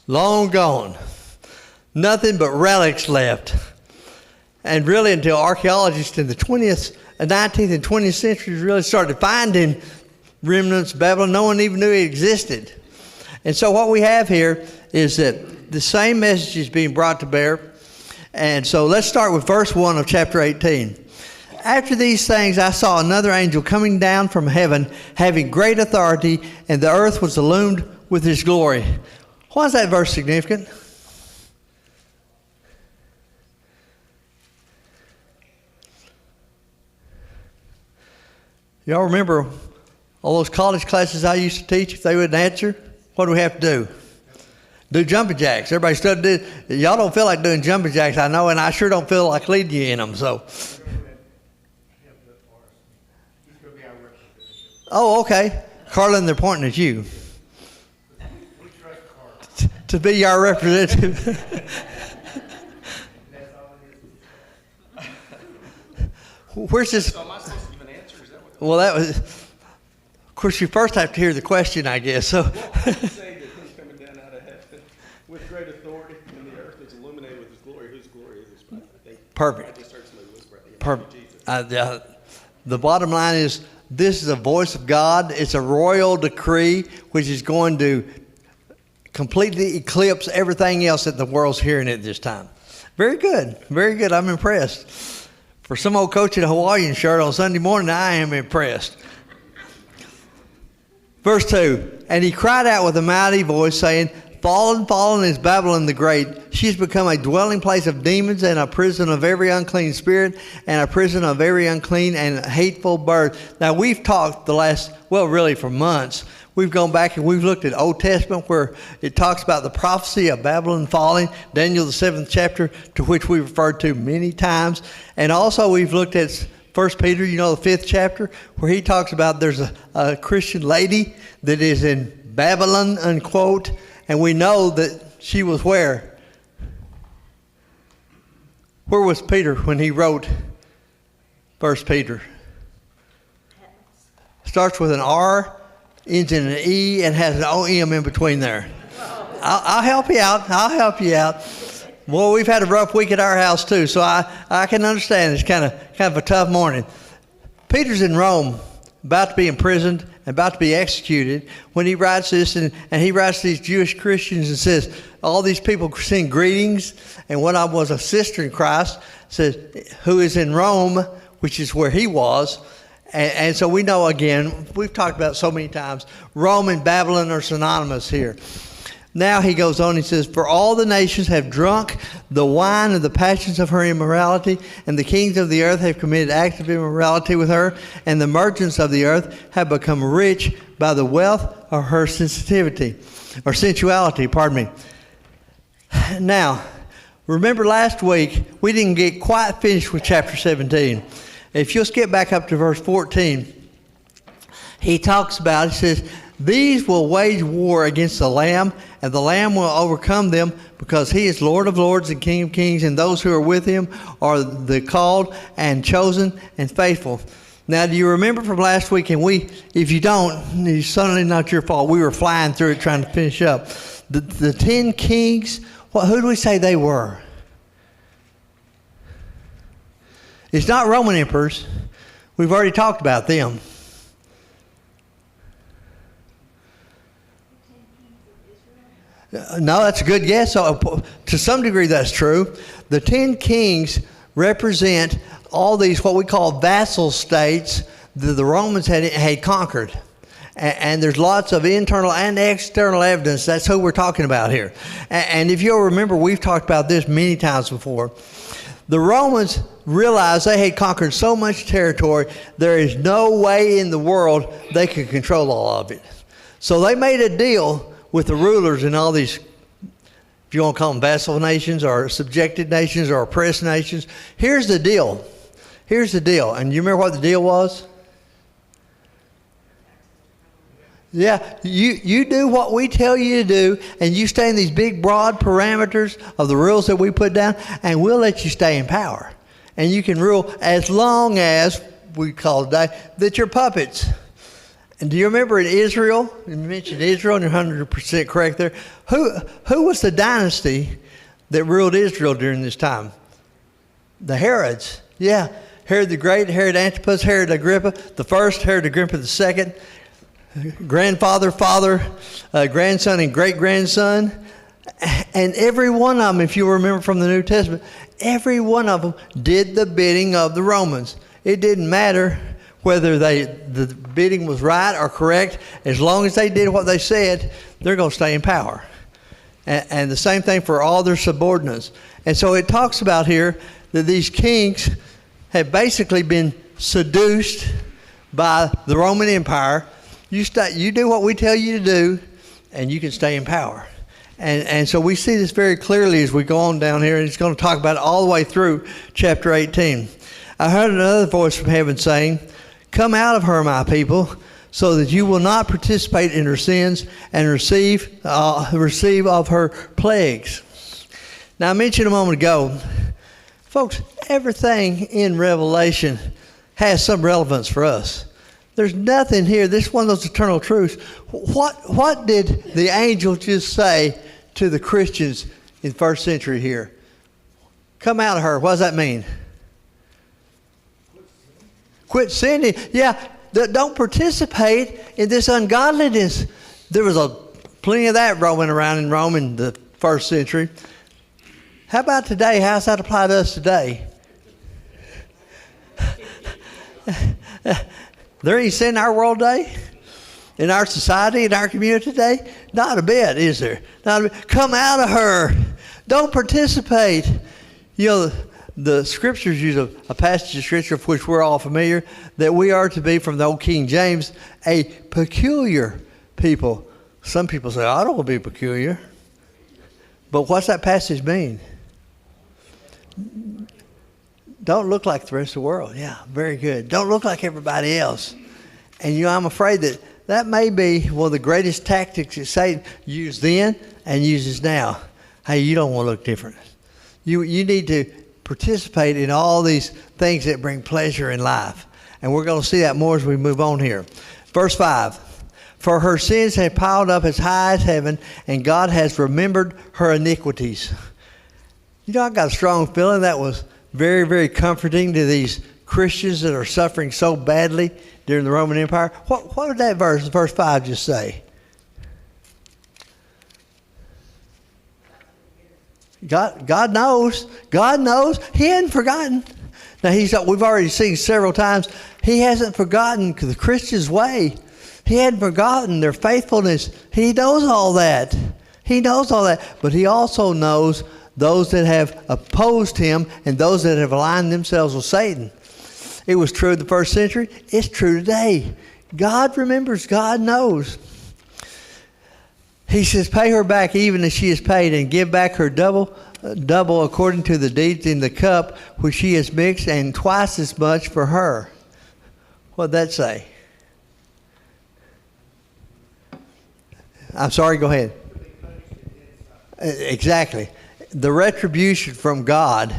long gone. Nothing but relics left. And really until archaeologists in the 19th and 20th centuries really started finding remnants of Babylon, no one even knew it existed. And so what we have here is that the same message is being brought to bear. And so let's start with verse 1 of chapter 18. After these things I saw another angel coming down from heaven, having great authority, and the earth was illumined with his glory. Why is that verse significant? Y'all remember all those college classes I used to teach? If they wouldn't answer, what do we have to do? Do jumping jacks. Everybody studied it. Y'all don't feel like doing jumping jacks, I know, and I sure don't feel like leading you in them. So. Oh, okay. Carlin, they're pointing at you. To be our representative. Where's this? So am I supposed to give an answer? Is that what? Well, that was. Of course, you first have to hear the question, I guess. So. What would you say that he's coming down out of heaven with great authority, and the earth is illuminated with his glory? Whose glory is this? Perfect. I just heard somebody whisper at the Perfect. name of Jesus. The bottom line is this is a voice of God. It's a royal decree which is going to completely eclipse everything else that the world's hearing at this time. Very good. Very good. I'm impressed. For some old coach in a Hawaiian shirt on Sunday morning, I am impressed. Verse 2, and he cried out with a mighty voice, saying, Fallen, fallen is Babylon the Great. She's become a dwelling place of demons and a prison of every unclean spirit and a prison of every unclean and hateful bird. Now, we've talked really for months. We've gone back and we've looked at Old Testament where it talks about the prophecy of Babylon falling, Daniel the 7th chapter, to which we referred to many times. And also we've looked at 1 Peter, the 5th chapter, where he talks about there's a Christian lady that is in Babylon, unquote. And we know that she was where? Where was Peter when he wrote 1 Peter? Starts with an R, ends in an E, and has an O-M in between there. I'll help you out. I'll help you out. Well, we've had a rough week at our house too, so I can understand it's kind of a tough morning. Peter's in Rome, about to be imprisoned and about to be executed, when he writes this, and he writes to these Jewish Christians and says, all these people send greetings, and one of them was a sister in Christ, says, who is in Rome, which is where he was. And so we know, again, we've talked about it so many times, Rome and Babylon are synonymous here. Now he goes on, he says, for all the nations have drunk the wine of the passions of her immorality, and the kings of the earth have committed acts of immorality with her, and the merchants of the earth have become rich by the wealth of her sensuality. Now, remember last week, we didn't get quite finished with chapter 17. If you'll skip back up to verse 14, he talks about, he says, these will wage war against the Lamb, and the Lamb will overcome them, because he is Lord of lords and King of kings, and those who are with him are the called and chosen and faithful. Now, do you remember from last week? And if you don't, it's certainly not your fault. We were flying through it trying to finish up. The 10 kings, who do we say they were? It's not Roman emperors. We've already talked about them. No, that's a good guess. So, to some degree, that's true. The 10 kings represent all these what we call vassal states that the Romans had conquered. And there's lots of internal and external evidence. That's who we're talking about here. And if you'll remember, we've talked about this many times before. The Romans realized they had conquered so much territory, there is no way in the world they could control all of it. So they made a deal with the rulers in all these, if you want to call them vassal nations or subjected nations or oppressed nations. Here's the deal. Here's the deal. And you remember what the deal was? Yeah, you do what we tell you to do, and you stay in these big, broad parameters of the rules that we put down, and we'll let you stay in power. And you can rule as long as, we call it that you're puppets. And do you remember in Israel? You mentioned Israel, and you're 100% correct there. Who was the dynasty that ruled Israel during this time? The Herods. Yeah. Herod the Great, Herod Antipas, Herod Agrippa the first, Herod Agrippa the second, grandfather, father, grandson, and great-grandson. And every one of them, if you remember from the New Testament, every one of them did the bidding of the Romans. It didn't matter whether the bidding was right or correct. As long as they did what they said, they're going to stay in power. And the same thing for all their subordinates. And so it talks about here that these kings have basically been seduced by the Roman Empire. You do what we tell you to do, and you can stay in power. And so we see this very clearly as we go on down here, and it's going to talk about it all the way through chapter 18. I heard another voice from heaven saying, "Come out of her, my people, so that you will not participate in her sins and receive of her plagues." Now, I mentioned a moment ago, folks, everything in Revelation has some relevance for us. There's nothing here. This is one of those eternal truths. What did the angel just say to the Christians in the first century here? Come out of her. What does that mean? Quit sinning. Yeah, don't participate in this ungodliness. There was plenty of that roaming around in Rome in the first century. How about today? How's that apply to us today? There ain't sin in our world today, in our society, in our community today? Not a bit, is there? Not a bit. Come out of her. Don't participate. You know, the scriptures use a passage of scripture of which we're all familiar, that we are to be, from the old King James, a peculiar people. Some people say, I don't want to be peculiar. But what's that passage mean? Don't look like the rest of the world. Yeah, very good. Don't look like everybody else. And I'm afraid that may be one of the greatest tactics that Satan used then and uses now. Hey, you don't want to look different. You need to participate in all these things that bring pleasure in life. And we're going to see that more as we move on here. Verse 5. For her sins have piled up as high as heaven, and God has remembered her iniquities. You know, I got a strong feeling that was very, very comforting to these Christians that are suffering so badly during the Roman Empire. What did that verse 5 just say? God knows. God knows. He hadn't forgotten. Now, we've already seen several times, he hasn't forgotten the Christian's way. He hadn't forgotten their faithfulness. He knows all that. He knows all that. But he also knows those that have opposed him and those that have aligned themselves with Satan. It was true in the first century. It's true today. God remembers. God knows. He says, pay her back even as she is paid, and give back her double according to the deeds in the cup which she has mixed, and twice as much for her. What did that say? I'm sorry, go ahead. Exactly. The retribution from God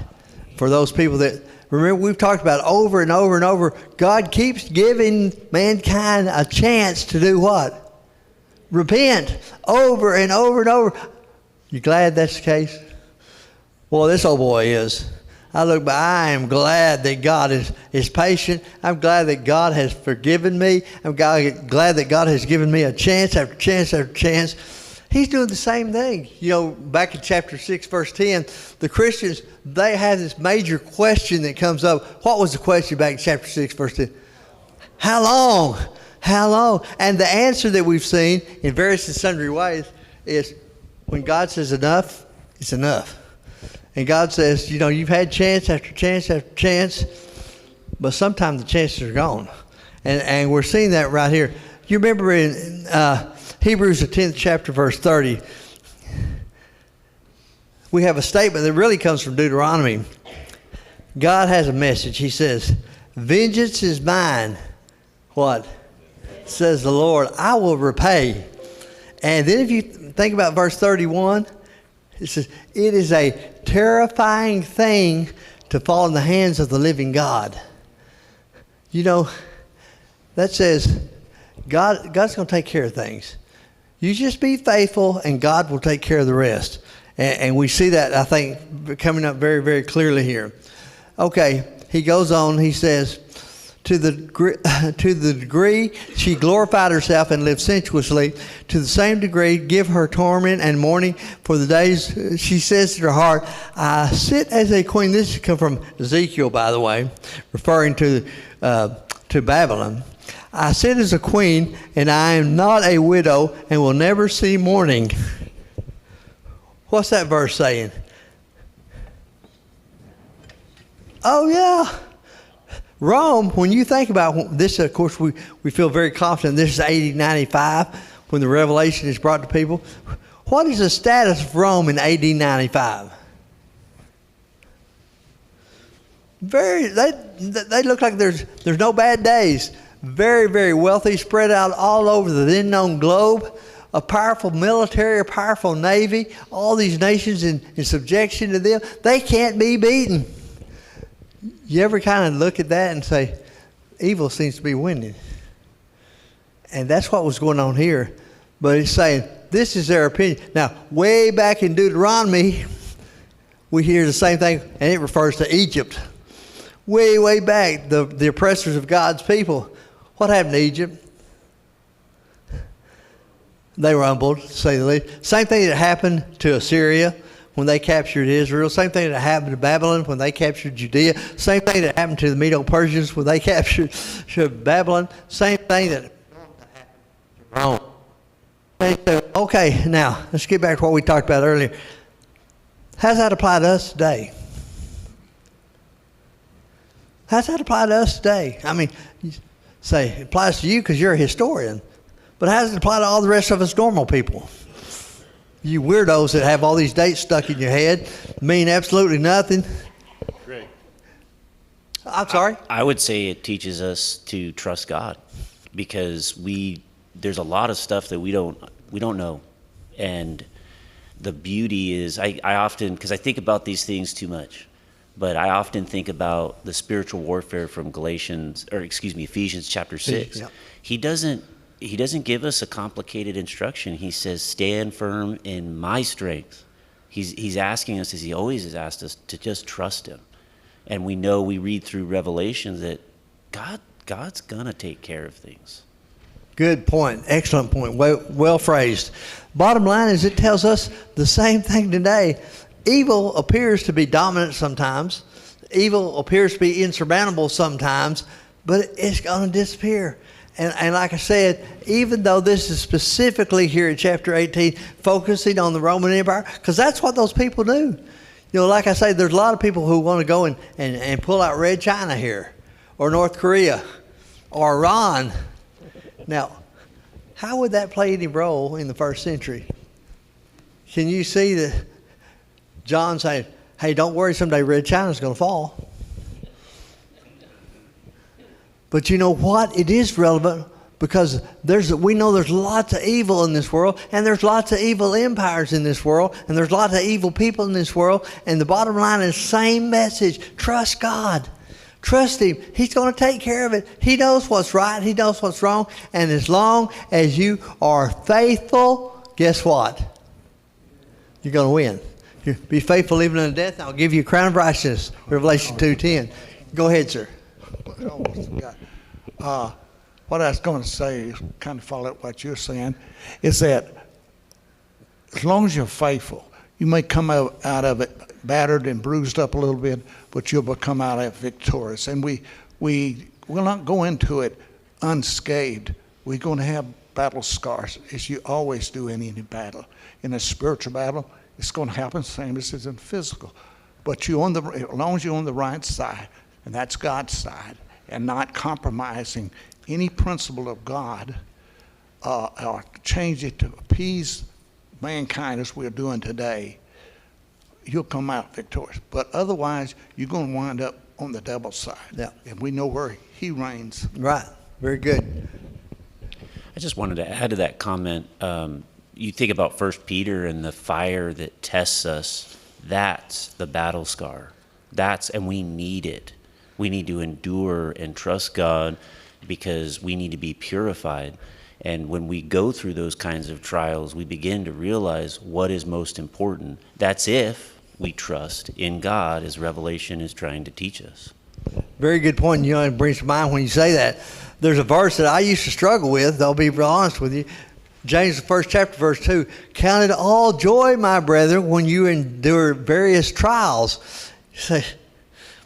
for those people that, remember, we've talked about over and over and over, God keeps giving mankind a chance to do what? Repent over and over and over. You glad that's the case? Well, this old boy is. I look back, I am glad that God is patient. I'm glad that God has forgiven me. I'm glad that God has given me a chance after chance after chance. He's doing the same thing. You know, back in chapter 6, verse 10, the Christians, they have this major question that comes up. What was the question back in chapter 6, verse 10? How long? How long? And the answer that we've seen in various and sundry ways is when God says enough, it's enough. And God says, you know, you've had chance after chance after chance, but sometimes the chances are gone. And we're seeing that right here. You remember in Hebrews, the 10th chapter, verse 30, we have a statement that really comes from Deuteronomy. God has a message. He says, vengeance is mine. What? Says the Lord, I will repay. And then if you think about verse 31, it says, it is a terrifying thing to fall in the hands of the living God. You know, that says God's going to take care of things. You just be faithful, and God will take care of the rest. And we see that, I think, coming up very, very clearly here. Okay, he goes on. He says, to the degree she glorified herself and lived sensuously, to the same degree give her torment and mourning for the days. She says to her heart, I sit as a queen. This comes from Ezekiel, by the way, referring to Babylon. I sit as a queen, and I am not a widow, and will never see mourning. What's that verse saying? Oh, yeah. Rome, when you think about this, of course, we feel very confident this is AD 95 when the revelation is brought to people. What is the status of Rome in AD 95? They look like there's no bad days. Very, very wealthy, spread out all over the then known globe. A powerful military, a powerful navy, all these nations in subjection to them. They can't be beaten. You ever kind of look at that and say, evil seems to be winning? And that's what was going on here. But it's saying, this is their opinion. Now, way back in Deuteronomy, we hear the same thing, and it refers to Egypt. Way, way back, the oppressors of God's people. What happened to Egypt? They were humbled, to say the least. Same thing that happened to Assyria when they captured Israel. Same thing that happened to Babylon when they captured Judea. Same thing that happened to the Medo-Persians when they captured Babylon. Same thing that happened to Rome. Okay, now, let's get back to what we talked about earlier. How does that apply to us today? How does that apply to us today? I mean, you say it applies to you because you're a historian. But how does it apply to all the rest of us normal people? You weirdos that have all these dates stuck in your head mean absolutely nothing. Great. I'm sorry? I would say it teaches us to trust God, because there's a lot of stuff that we don't know. And the beauty is, I often, because I think about these things too much, but I often think about the spiritual warfare from Ephesians chapter 6. Yep. He doesn't give us a complicated instruction. He says, stand firm in my strength. He's asking us, as he always has asked us, to just trust him. And we read through Revelation that God's going to take care of things. Good point. Excellent point. Well phrased. Bottom line is, it tells us the same thing today. Evil appears to be dominant sometimes. Evil appears to be insurmountable sometimes, but it's going to disappear. And like I said, even though this is specifically here in chapter 18, focusing on the Roman Empire, because that's what those people do. You know, like I say, there's a lot of people who want to go and pull out Red China here, or North Korea, or Iran. Now, how would that play any role in the first century? Can you see that John saying, hey, don't worry, someday Red China's going to fall? But you know what? It is relevant because we know there's lots of evil in this world, and there's lots of evil empires in this world, and there's lots of evil people in this world. And the bottom line is same message. Trust God. Trust him. He's going to take care of it. He knows what's right. He knows what's wrong. And as long as you are faithful, guess what? You're going to win. You be faithful even unto death, and I'll give you a crown of righteousness. Revelation 2:10. Go ahead, sir. What I was going to say is kind of follow up what you're saying, is that as long as you're faithful, you may come out of it battered and bruised up a little bit, but you'll come out of it victorious. And we will not go into it unscathed. We're going to have battle scars, as you always do in any battle. In a spiritual battle, it's going to happen same as it's in physical. But as long as you're on the right side, and that's God's side, and not compromising any principle of God, or change it to appease mankind as we're doing today, you'll come out victorious. But otherwise, you're going to wind up on the devil's side. Yeah. And we know where he reigns. Right. Very good. I just wanted to add to that comment. You think about 1 Peter and the fire that tests us. That's the battle scar. And we need it. We need to endure and trust God because we need to be purified. And when we go through those kinds of trials, we begin to realize what is most important. That's if we trust in God, as Revelation is trying to teach us. Very good point. You know, it brings to mind when you say that. There's a verse that I used to struggle with. I'll be real honest with you. James, the 1st chapter, verse 2. Count it all joy, my brethren, when you endure various trials. You say,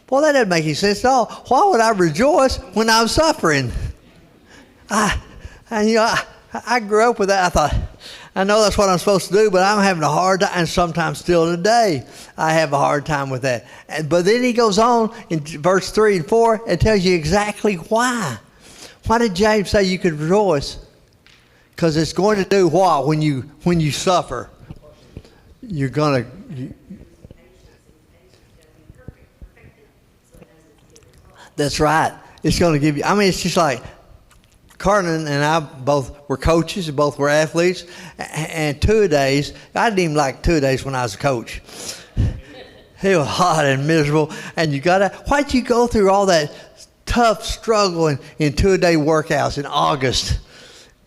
well, that doesn't make any sense at all. Why would I rejoice when I'm suffering? I grew up with that. I thought, I know that's what I'm supposed to do, but I'm having a hard time, and sometimes still today, I have a hard time with that. But then he goes on in verse 3 and 4 and tells you exactly why. Why did James say you could rejoice? Because it's going to do what when you suffer? You're going to... That's right. It's going to give you... I mean, it's just like... Carlin and I both were coaches and both were athletes. And two-a-days, I didn't even like two-a-days when I was a coach. It was hot and miserable. And why'd you go through all that tough struggle in two-a-day workouts in August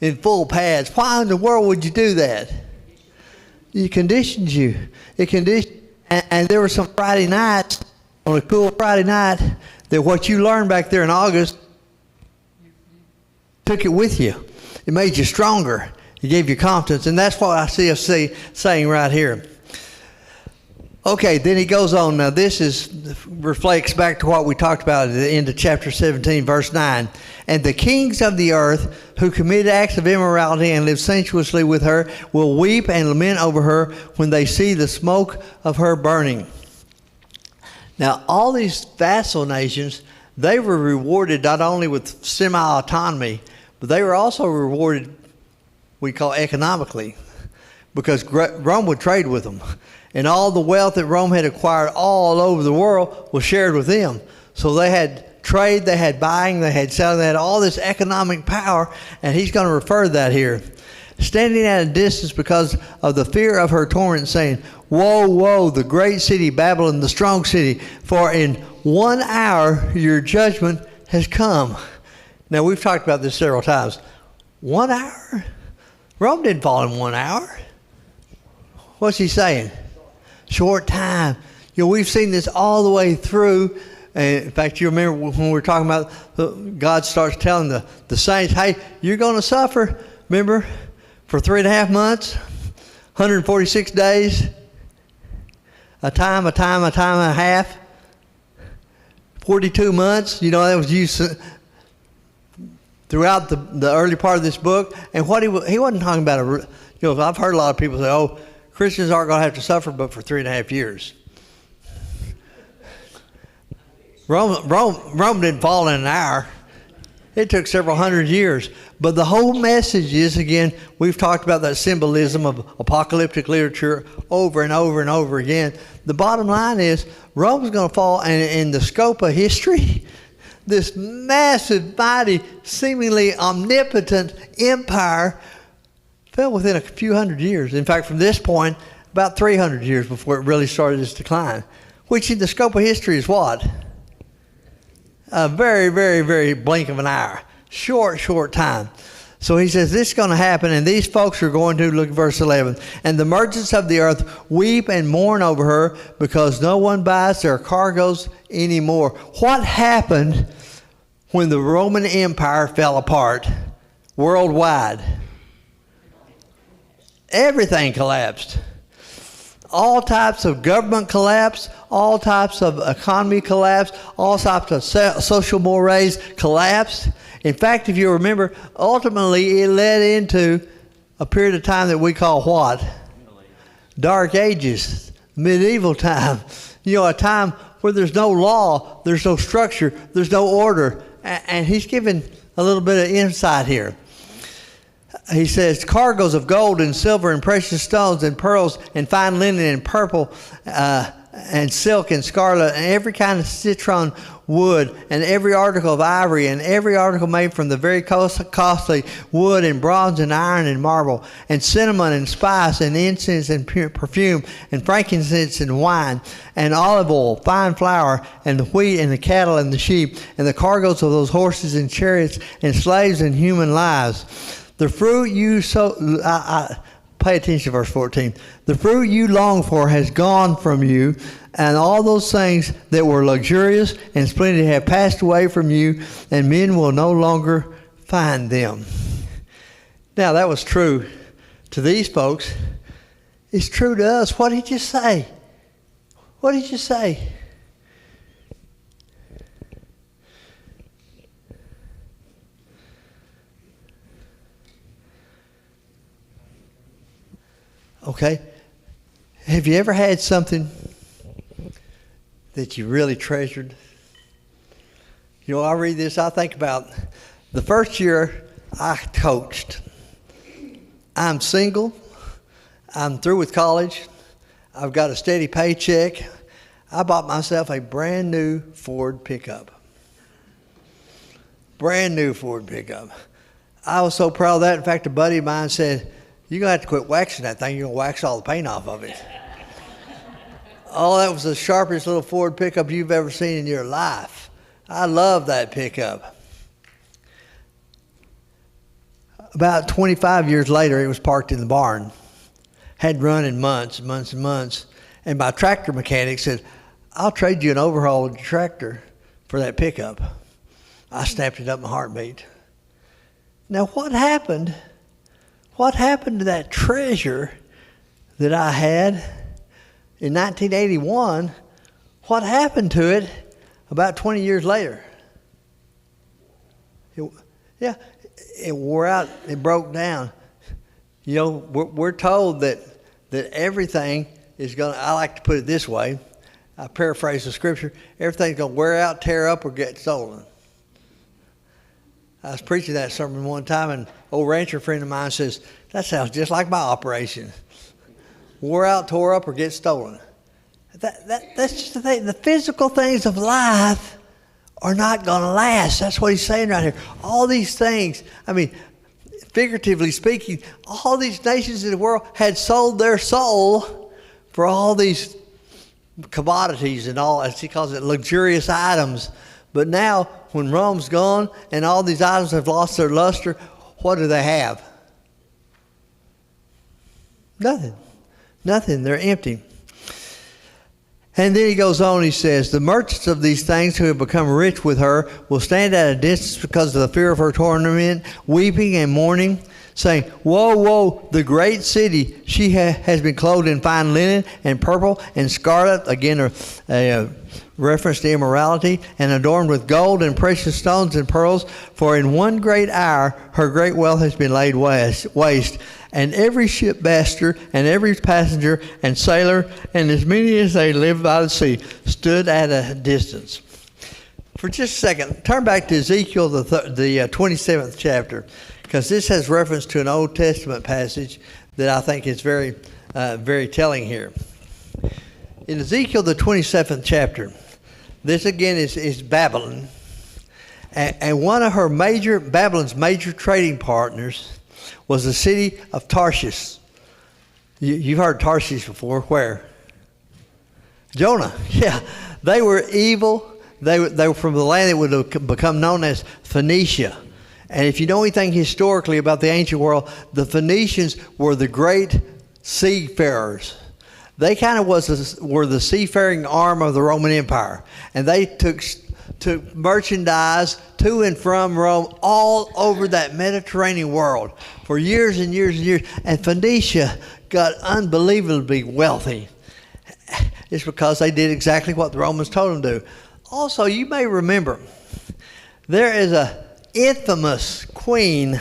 in full pads? Why in the world would you do that? It conditioned you. And there were some Friday nights, on a cool Friday night, that what you learned back there in August, took it with you. It made you stronger. It gave you confidence. And that's what I see us saying right here. Okay, then he goes on. Now this reflects back to what we talked about at the end of chapter 17, verse 9. And the kings of the earth who committed acts of immorality and lived sensuously with her will weep and lament over her when they see the smoke of her burning. Now all these vassal nations, they were rewarded not only with semi-autonomy, but they were also rewarded, we call economically, because Rome would trade with them. And all the wealth that Rome had acquired all over the world was shared with them. So they had trade, they had buying, they had selling, they had all this economic power, and he's going to refer to that here. Standing at a distance because of the fear of her torment, saying, Woe, woe, the great city, Babylon, the strong city, for in 1 hour your judgment has come. Now, we've talked about this several times. 1 hour? Rome didn't fall in 1 hour. What's he saying? Short time. You know, we've seen this all the way through. And in fact, you remember when we were talking about God starts telling the saints, hey, you're going to suffer, remember, for 3.5 months, 146 days, a time and a half, 42 months. You know, that was used throughout the early part of this book. And what he wasn't talking about, I've heard a lot of people say, oh, Christians aren't going to have to suffer but for 3.5 years. Rome didn't fall in an hour. It took several hundred years. But the whole message is, again, we've talked about that symbolism of apocalyptic literature over and over and over again. The bottom line is Rome's going to fall, and in the scope of history, this massive, mighty, seemingly omnipotent empire fell within a few hundred years. In fact, from this point, about 300 years before it really started its decline, which in the scope of history is what? A very, very, very blink of an hour. Short time. So he says this is going to happen, and these folks are going to, look at verse 11, and the merchants of the earth weep and mourn over her because no one buys their cargoes anymore. What happened when the Roman Empire fell apart worldwide? Everything collapsed. All types of government collapsed, all types of economy collapsed, all types of social mores collapsed. In fact, if you remember, ultimately it led into a period of time that we call what? Dark Ages, medieval time. You know, a time where there's no law, there's no structure, there's no order. And he's given a little bit of insight here. He says, cargoes of gold and silver and precious stones and pearls and fine linen and purple and silk and scarlet and every kind of citron wood, and every article of ivory, and every article made from the very costly wood, and bronze, and iron, and marble, and cinnamon, and spice, and incense, and perfume, and frankincense, and wine, and olive oil, fine flour, and the wheat, and the cattle, and the sheep, and the cargoes of those horses, and chariots, and slaves, and human lives. The fruit you pay attention to verse 14. The fruit you long for has gone from you, and all those things that were luxurious and splendid have passed away from you, and men will no longer find them. Now, that was true to these folks. It's true to us. What did you say? What did you say? Okay. Have you ever had something that you really treasured? You know, I read this, I think about the first year I coached. I'm single. I'm through with college. I've got a steady paycheck. I bought myself a brand new Ford pickup. Brand new Ford pickup. I was so proud of that. In fact, a buddy of mine said, "You're going to have to quit waxing that thing. You're going to wax all the paint off of it." Oh, that was the sharpest little Ford pickup you've ever seen in your life. I love that pickup. About 25 years later, it was parked in the barn. Had run in months and months and months. And my tractor mechanic said, "I'll trade you an overhaul of your tractor for that pickup." I snapped it up in a heartbeat. Now, what happened? What happened to that treasure that I had in 1981? What happened to it about 20 years later? It wore out. It broke down. You know, we're told that everything is going to, I like to put it this way, I paraphrase the scripture, everything's going to wear out, tear up, or get stolen. I was preaching that sermon one time, and an old rancher friend of mine says, "That sounds just like my operation. Wore out, tore up, or get stolen." That's just the thing. The physical things of life are not going to last. That's what he's saying right here. All these things, I mean, figuratively speaking, all these nations in the world had sold their soul for all these commodities and all, as he calls it, luxurious items. But now, when Rome's gone and all these items have lost their luster, what do they have? Nothing. Nothing. They're empty. And then he goes on, he says, "The merchants of these things who have become rich with her will stand at a distance because of the fear of her torment, weeping and mourning, saying, 'Woe, woe, the great city! She has been clothed in fine linen and purple and scarlet,'" again a reference to immorality, "'and adorned with gold and precious stones and pearls, for in one great hour her great wealth has been laid waste. And every shipmaster and every passenger and sailor, and as many as they live by the sea, stood at a distance." For just a second, turn back to Ezekiel, the 27th chapter, because this has reference to an Old Testament passage that I think is very, very telling here. In Ezekiel, the 27th chapter, this again is Babylon. And one of Babylon's major trading partners was the city of Tarshish. You've heard Tarshish before. Where? Jonah. Yeah. They were evil. They were from the land that would have become known as Phoenicia. And if you know anything historically about the ancient world, the Phoenicians were the great seafarers. They kind of were the seafaring arm of the Roman Empire. And they took merchandise to and from Rome all over that Mediterranean world for years and years and years. And Phoenicia got unbelievably wealthy. It's because they did exactly what the Romans told them to do. Also, you may remember, there is an infamous queen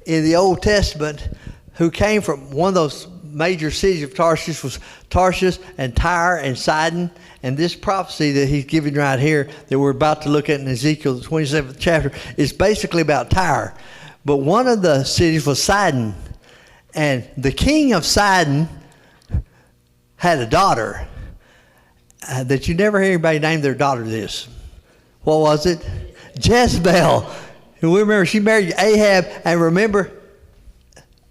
in the Old Testament who came from one of those major cities of Tarshish, was Tarshish and Tyre and Sidon. And this prophecy that he's giving right here that we're about to look at in Ezekiel, the 27th chapter, is basically about Tyre. But one of the cities was Sidon. And the king of Sidon had a daughter that you never hear anybody name their daughter this. what was it? Jezebel. And we remember she married Ahab, and remember,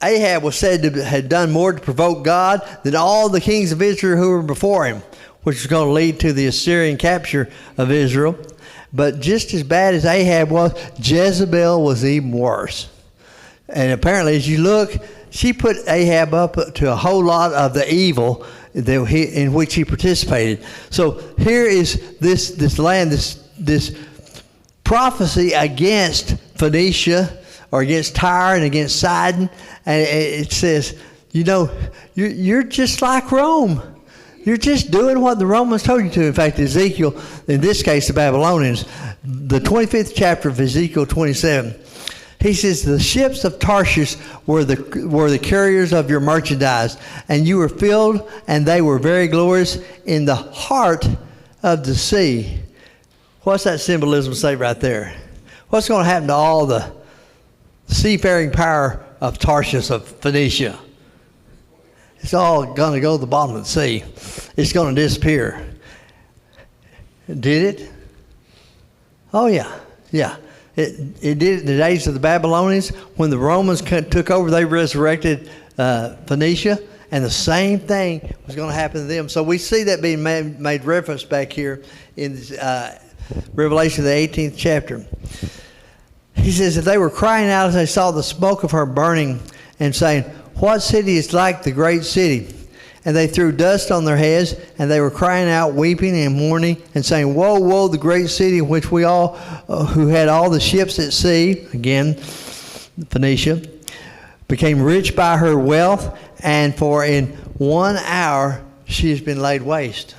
Ahab was said to have done more to provoke God than all the kings of Israel who were before him, which was going to lead to the Assyrian capture of Israel. But just as bad as Ahab was, Jezebel was even worse. And apparently, as you look, she put Ahab up to a whole lot of the evil in which he participated. So here is this land, this prophecy against Phoenicia, or against Tyre and against Sidon, and it says, you're just like Rome. You're just doing what the Romans told you to. In fact, Ezekiel, in this case, the Babylonians, the 25th chapter of Ezekiel 27, he says, the ships of Tarshish were the carriers of your merchandise, and you were filled, and they were very glorious in the heart of the sea. What's that symbolism say right there? What's going to happen to all the seafaring power of Tarshish, of Phoenicia? It's all going to go to the bottom of the sea. It's going to disappear. Did it? Oh, yeah. Yeah. It did in the days of the Babylonians. When the Romans took over, they resurrected Phoenicia, and the same thing was going to happen to them. So we see that being made reference back here in Revelation, the 18th chapter. He says that they were crying out as they saw the smoke of her burning and saying, what city is like the great city? And they threw dust on their heads, and they were crying out, weeping and mourning, and saying, woe, woe, the great city in which we all, who had all the ships at sea, again, Phoenicia, became rich by her wealth, and for in 1 hour she has been laid waste.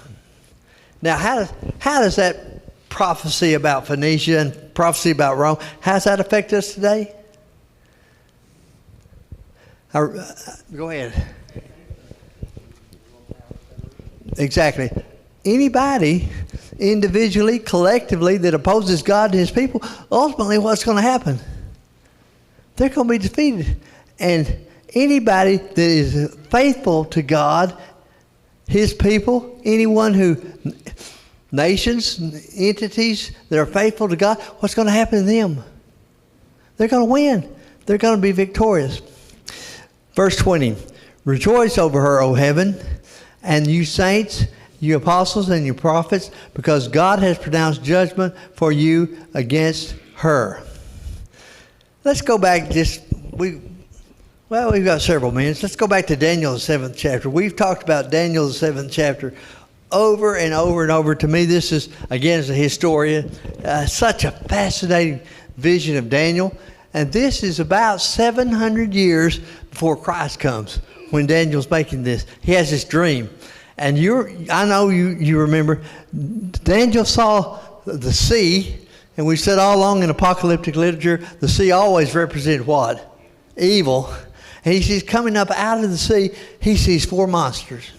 Now, how does that prophecy about Phoenicia and prophecy about Rome, how does that affect us today? Go ahead. Exactly. Anybody, individually, collectively, that opposes God and his people, ultimately what's going to happen? They're going to be defeated. And anybody that is faithful to God, his people, anyone who, nations, entities that are faithful to God, what's going to happen to them? They're going to win. They're going to be victorious. Verse 20, rejoice over her, O heaven, and you saints, you apostles and you prophets, because God has pronounced judgment for you against her. Let's go back we've got several minutes. Let's go back to Daniel, the 7th chapter. We've talked about Daniel, the 7th chapter, over and over and over. To me, this is, again, as a historian, such a fascinating vision of Daniel. And this is about 700 years before Christ comes, when Daniel's making this. He has this dream. And I know you remember, Daniel saw the sea, and we said all along in apocalyptic literature, the sea always represented what? Evil. And he sees coming up out of the sea, he sees 4 monsters.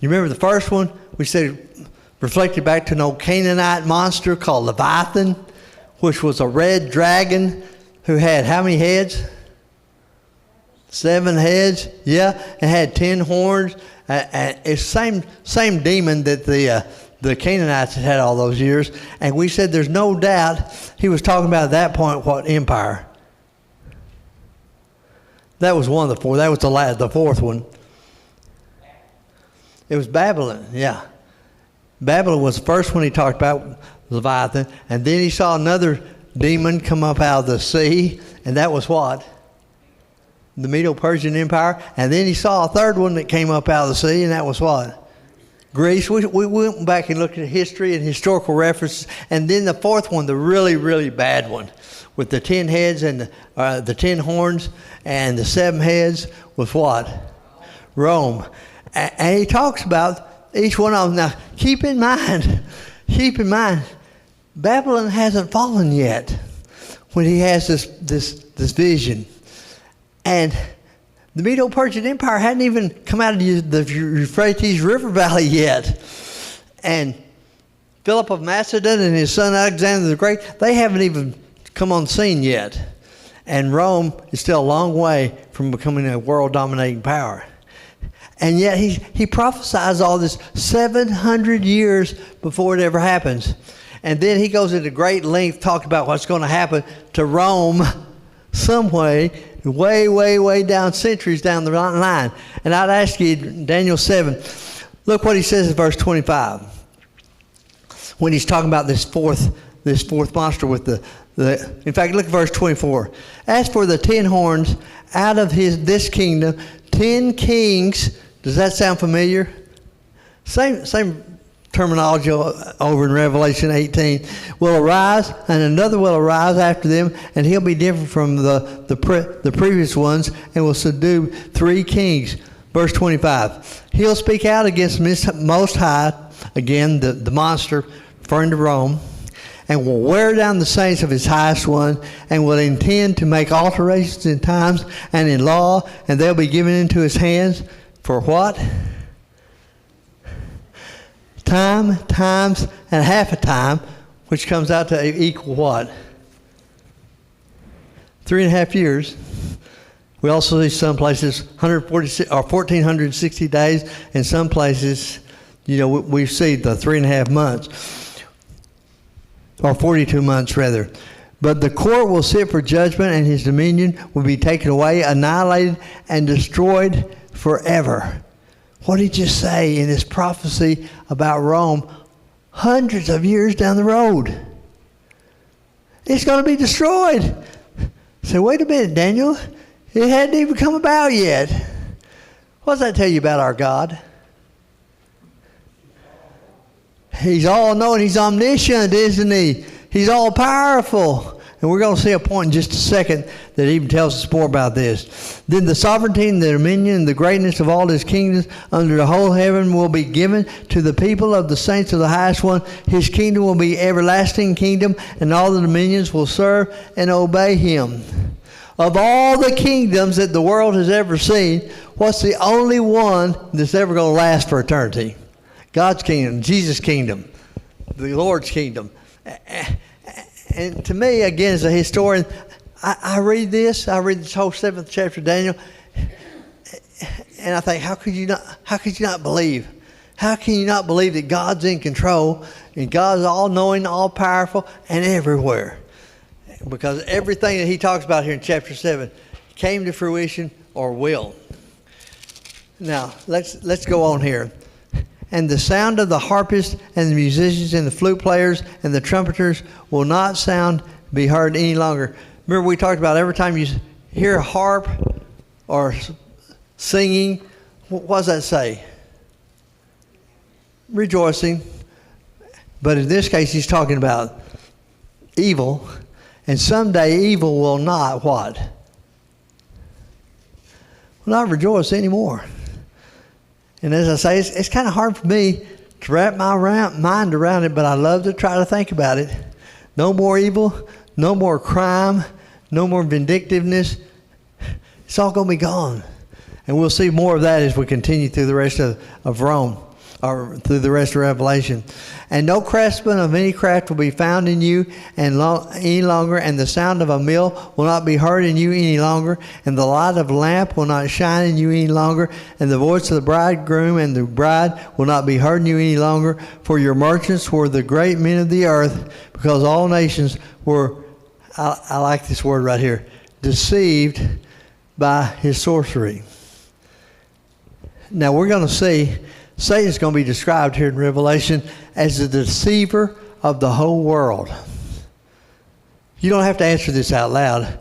You remember the first one? We said reflected back to an old Canaanite monster called Leviathan, which was a red dragon who had how many heads? 7 heads, yeah, and had 10 horns. It's same demon that the Canaanites had all those years. And we said there's no doubt he was talking about at that point what empire? That was one of the 4. That was the 4th one. It was Babylon, yeah. Babylon was the first one he talked about, Leviathan. And then he saw another demon come up out of the sea, and that was what? The Medo-Persian Empire. And then he saw a third one that came up out of the sea, and that was what? Greece. We went back and looked at history and historical references. And then the 4th one, the really, really bad one, with the 10 heads and the 10 horns and the 7 heads, was what? Rome. And he talks about each one of them. Now, keep in mind, Babylon hasn't fallen yet when he has this vision. And the Medo-Persian Empire hadn't even come out of the Euphrates River Valley yet. And Philip of Macedon and his son Alexander the Great, they haven't even come on scene yet. And Rome is still a long way from becoming a world-dominating power. And yet he prophesies all this 700 years before it ever happens. And then he goes into great length talking about what's going to happen to Rome some way, way down, centuries down the line. And I'd ask you, Daniel 7, look what he says in verse 25. When he's talking about this fourth monster with in fact, look at verse 24. As for the 10 horns out of this kingdom, 10 kings, does that sound familiar? Same terminology over in Revelation 18, will arise, and another will arise after them, and he'll be different from the previous ones, and will subdue 3 kings. Verse 25, he'll speak out against Most High, again, the monster, referring to Rome, and will wear down the saints of his highest one, and will intend to make alterations in times and in law, and they'll be given into his hands for what? Time, times, and half a time, which comes out to equal what? 3.5 years. We also see some places 146 or 1,460 days, and some places, we see the 3.5 months. Or 42 months rather. But the court will sit for judgment, and his dominion will be taken away, annihilated, and destroyed forever. What did he just say in his prophecy about Rome hundreds of years down the road? It's going to be destroyed. Say, wait a minute, Daniel. It hadn't even come about yet. What does that tell you about our God? He's all-knowing. He's omniscient, isn't he? He's all-powerful. And we're going to see a point in just a second that even tells us more about this. Then the sovereignty and the dominion and the greatness of all his kingdoms under the whole heaven will be given to the people of the saints of the highest one. His kingdom will be everlasting kingdom, and all the dominions will serve and obey him. Of all the kingdoms that the world has ever seen, what's the only one that's ever going to last for eternity? God's kingdom, Jesus' kingdom, the Lord's kingdom. And to me, again, as a historian, I read this whole 7th chapter of Daniel, and I think, how could you not believe? How can you not believe that God's in control and God's all-knowing, all-powerful, and everywhere? Because everything that he talks about here in chapter 7 came to fruition or will. Now, let's go on here. And the sound of the harpists and the musicians and the flute players and the trumpeters will not be heard any longer. Remember, we talked about every time you hear a harp or singing, what does that say? Rejoicing. But in this case, he's talking about evil. And someday evil will not what? Will not rejoice anymore. And as I say, it's kind of hard for me to wrap my mind around it, but I love to try to think about it. No more evil, no more crime, no more vindictiveness. It's all going to be gone. And we'll see more of that as we continue through the rest of Rome, or through the rest of Revelation. And no craftsman of any craft will be found in you any longer, and the sound of a mill will not be heard in you any longer, and the light of a lamp will not shine in you any longer, and the voice of the bridegroom and the bride will not be heard in you any longer, for your merchants were the great men of the earth, because all nations were, I like this word right here, deceived by his sorcery. Now we're going to see Satan's going to be described here in Revelation as the deceiver of the whole world. You don't have to answer this out loud.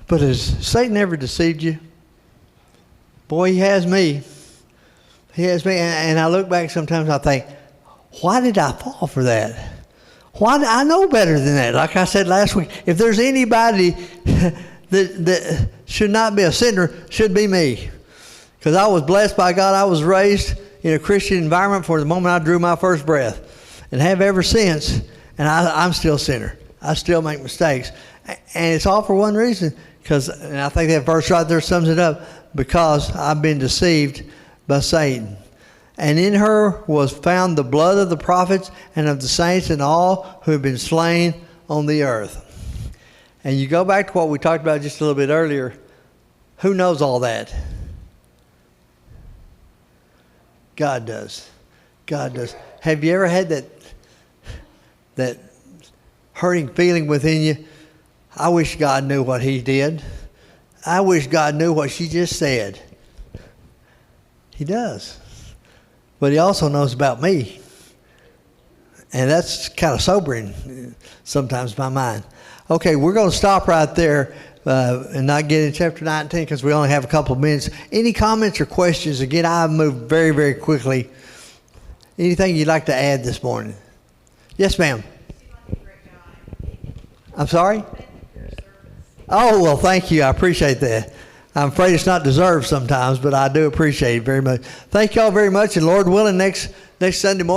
But has Satan ever deceived you? Boy, he has me. He has me. And I look back sometimes and I think, why did I fall for that? I know better than that. Like I said last week, if there's anybody that should not be a sinner, should be me. Because I was blessed by God. I was raised in a Christian environment for the moment I drew my first breath. And have ever since. And I'm still a sinner. I still make mistakes. And it's all for one reason. And I think that verse right there sums it up. Because I've been deceived by Satan. And in her was found the blood of the prophets and of the saints and all who have been slain on the earth. And you go back to what we talked about just a little bit earlier. Who knows all that? God does. God does. Have you ever had that hurting feeling within you. I wish God knew what he did. I wish God knew what she just said. He does. But he also knows about me. And that's kind of sobering sometimes in my mind. Okay, we're going to stop right there and not get into chapter 19 because we only have a couple of minutes. Any comments or questions? Again, I moved very, very quickly. Anything you'd like to add this morning? Yes, ma'am. I'm sorry? Oh, well, thank you. I appreciate that. I'm afraid it's not deserved sometimes, but I do appreciate it very much. Thank you all very much, and Lord willing, next Sunday morning,